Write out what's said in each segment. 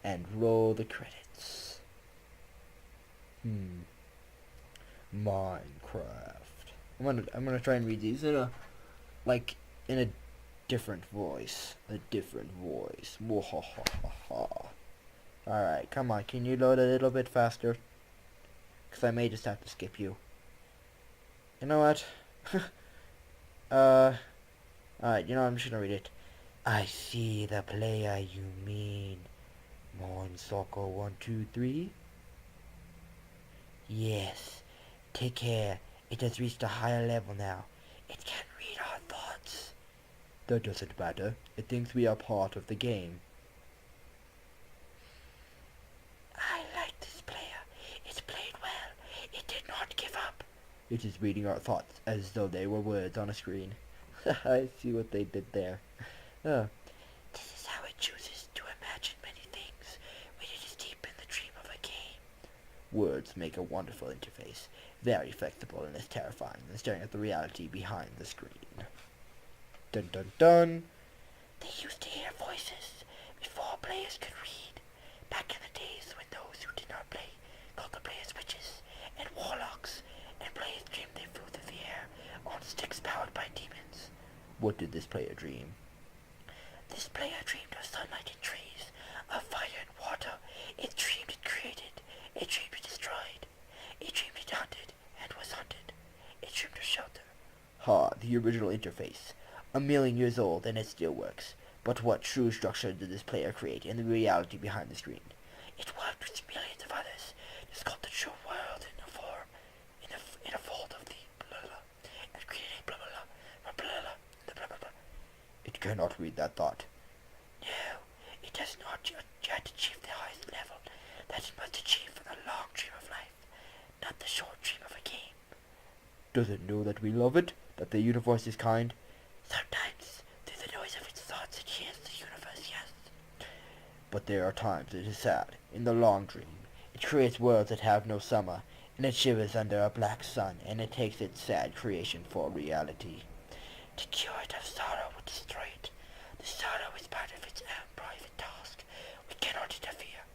and roll the credits. Minecraft. I'm gonna try and read these in a different voice. A different voice. Alright, come on, can you load a little bit faster? Because I may just have to skip you. You know what? Alright, I'm just gonna read it. I see the player you mean. Mon Soccer 123? Yes. Take care. It has reached a higher level now. It can read our thoughts. That doesn't matter. It thinks we are part of the game. I like this player. It played well. It did not give up. It is reading our thoughts as though they were words on a screen. I see what they did there. This is how it chooses to imagine many things when it is deep in the dream of a game. Words make a wonderful interface, very flexible and as terrifying than staring at the reality behind the screen. Dun dun dun! They used to hear voices before players could read. Back in the days when those who did not play called the players witches and warlocks, and players dreamed they flew through the air on sticks powered by demons. What did this player dream? This player dreamed of sunlight and trees, of fire and water. It dreamed it created. It dreamed it destroyed. It dreamed it hunted and was hunted. It dreamed of shelter. The original interface. 1,000,000 years old and it still works. But what true structure did this player create in the reality behind the screen? It worked with millions of others to sculpt the true world in a form, in a fold of the blah blah, and creating blah blah blah blah blah blah blah blah. It cannot read that thought. No, it does not yet achieve the highest level that it must achieve from the long dream of life, not the short dream of a game. Does it know that we love it? That the universe is kind? Sometimes, through the noise of its thoughts, it hears the universe, yes. But there are times it is sad. In the long dream, it creates worlds that have no summer, and it shivers under a black sun, and it takes its sad creation for reality. To cure it of sorrow would destroy it. The sorrow is part of its own private task. We cannot interfere.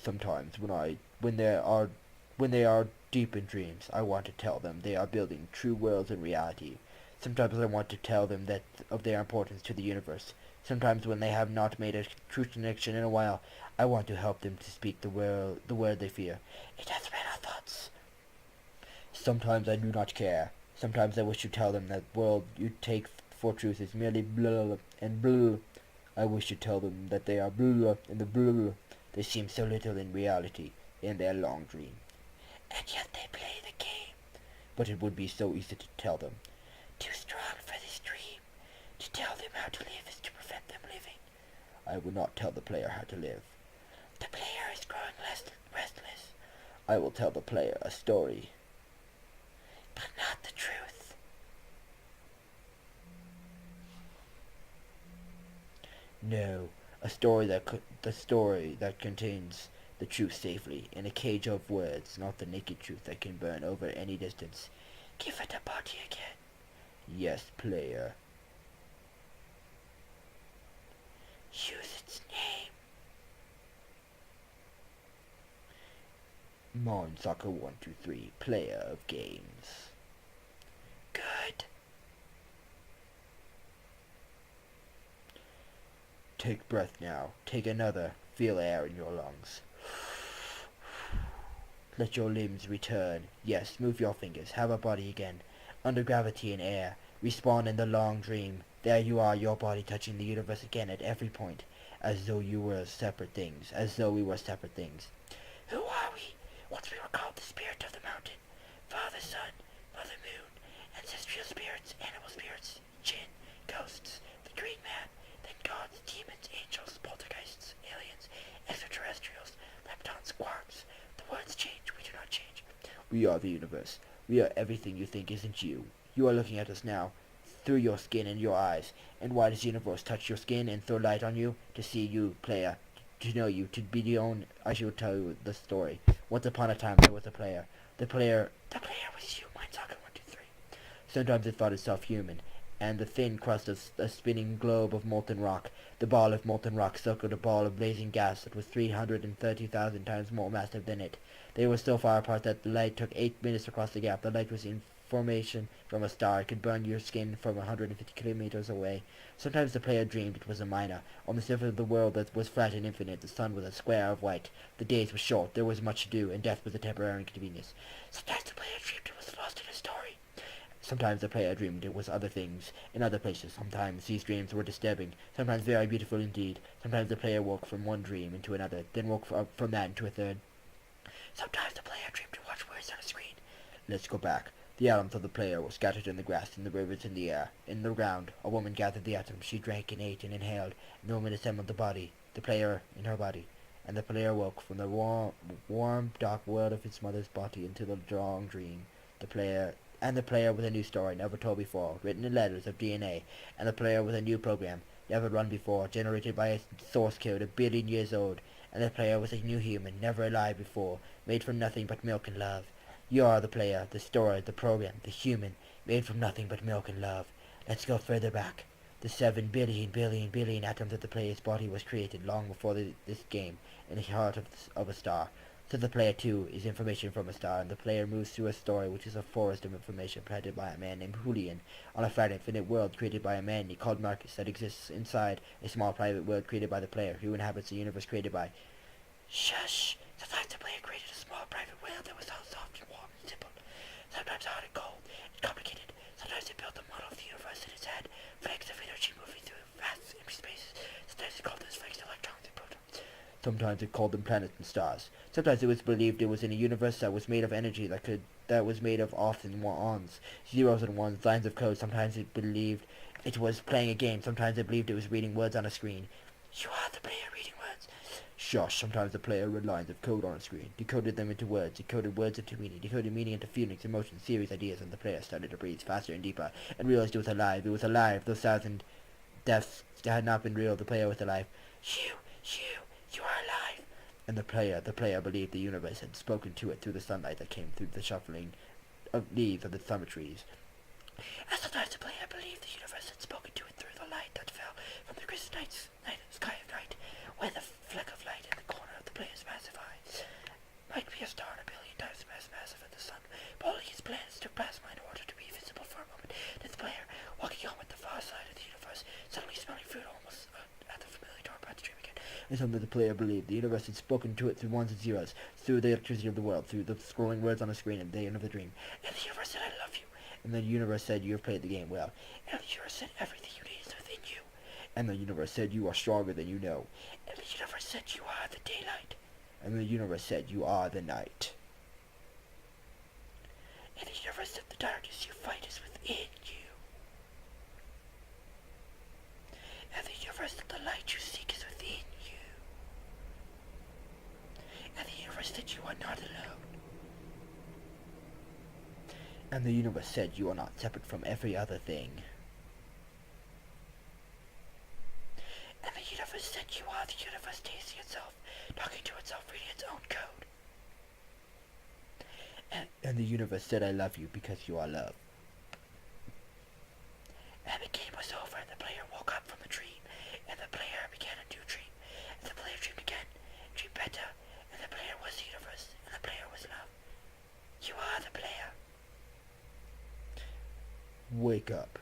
Sometimes when they are deep in dreams, I want to tell them they are building true worlds in reality. Sometimes I want to tell them that of their importance to the universe. Sometimes when they have not made a true connection in a while, I want to help them to speak the word they fear. It has read our thoughts. Sometimes I do not care. Sometimes I wish to tell them that world you take for truth is merely blah and blah. I wish to tell them that they are blah and the blah. They seem so little in reality, in their long dream. And yet they play the game. But it would be so easy to tell them. Too strong for this dream. To tell them how to live is to prevent them living. I would not tell the player how to live. The player is growing restless. I will tell the player a story. But not the truth. No, the story that contains the truth safely in a cage of words, not the naked truth that can burn over any distance. Give it a body again. Yes, player. Use its name. Mon Soccer 123, player of games. Good. Take breath now. Take another. Feel air in your lungs. Let your limbs return. Yes, move your fingers. Have a body again. Under gravity and air. Respawn in the long dream. There you are, your body touching the universe again at every point. As though you were separate things. As though we were separate things. Who are we? Once we were called the spirit of the mountain. Father, Son, Mother Moon. Ancestral spirits, animal spirits, jinn, ghosts, the green man, then gods, demons, angels, poltergeists, aliens, extraterrestrials, leptons, quarks. The words change, we do not change. We are the universe. We are everything you think isn't you. You are looking at us now, through your skin and your eyes. And why does the universe touch your skin and throw light on you? To see you, player. To know you, to be known. I shall tell you the story. Once upon a time there was a player. The player was you, Mind Soccer 123. Sometimes it thought itself human, and the thin crust of a spinning globe of molten rock. The ball of molten rock circled a ball of blazing gas that was 330,000 times more massive than it. They were so far apart that the light took 8 minutes to cross the gap. The light was in formation from a star. It could burn your skin from 150 kilometers away. Sometimes the player dreamed it was a miner. On the surface of the world that was flat and infinite, the sun was a square of white. The days were short, there was much to do, and death was a temporary inconvenience. Sometimes the player dreamed it was lost in a story. Sometimes the player dreamed it was other things, in other places. Sometimes these dreams were disturbing, sometimes very beautiful indeed. Sometimes the player woke from one dream into another, then woke from that into a third. Sometimes the player dreamed to watch words on a screen. Let's go back. The atoms of the player were scattered in the grass, in the rivers, in the air, in the ground. A woman gathered the atoms. She drank and ate and inhaled. And the woman assembled the body, the player in her body. And the player woke from the warm, dark world of his mother's body into the long dream. The player with a new story, never told before, written in letters of DNA. And the player with a new program, never run before, generated by a source code 1 billion years old. And the player was a new human, never alive before, made from nothing but milk and love. You are the player, the story, the program, the human, made from nothing but milk and love. Let's go further back. The 7 billion atoms of the player's body was created long before this game, in the heart of a star. So the player, too, is information from a star, and the player moves through a story which is a forest of information planted by a man named Julian, on a flat infinite world created by a man called Marcus that exists inside a small private world created by the player, who inhabits a universe created by... Shush! Sometimes the player created a small private world that was all soft and warm and simple. Sometimes hard and cold and complicated. Sometimes it built a model of the universe in its head, flakes of energy moving through vast empty spaces. Sometimes it called those flakes electrons and protons. Sometimes it called them planets and stars. Sometimes it was believed it was in a universe that was made of energy that was made of offs and ons, zeros and ones, lines of code. Sometimes it believed it was playing a game. Sometimes it believed it was reading words on a screen. You are the player reading words. Shush, sometimes the player read lines of code on a screen, decoded them into words, decoded words into meaning, decoded meaning into feelings, emotions, theories, ideas, and the player started to breathe faster and deeper, and realized it was alive. It was alive. Those 1,000 deaths had not been real. The player was alive. You are alive. And the player believed the universe had spoken to it through the sunlight that came through the shuffling of leaves of the summer trees. And sometimes the player believed the universe had spoken to it through the light that fell from the crisp sky of night, where the fleck of light in the corner of the player's massive eye might be a star 1 billion times as massive as the sun. But all his plans took plasma in order to be visible for a moment. Then the player, walking on with the far side of the universe, suddenly smelling food almost at the familiar door, about to dream again. And something the player believed the universe had spoken to it through ones and zeros, through the electricity of the world, through the scrolling words on a screen at the end of the dream. And the universe said, I love you. And the universe said, you have played the game well. And the universe said, everything you need is within you. And the universe said, you are stronger than you know. And the universe said, you are the daylight. And the universe said, you are the night. And the universe said, the darkness you fight is within you. And the universe said, the light you seek is within you. And the universe said, you are not alone. And the universe said, you are not separate from every other thing. And the universe said, you are the universe tasting itself, talking to itself, reading its own code. And the universe said, I love you because you are love. And the game was over, and the player woke up from a dream, and the player began a new dream, and the player dreamed again, dreamed better, and the player was the universe, and the player was love. You are the player. Wake up.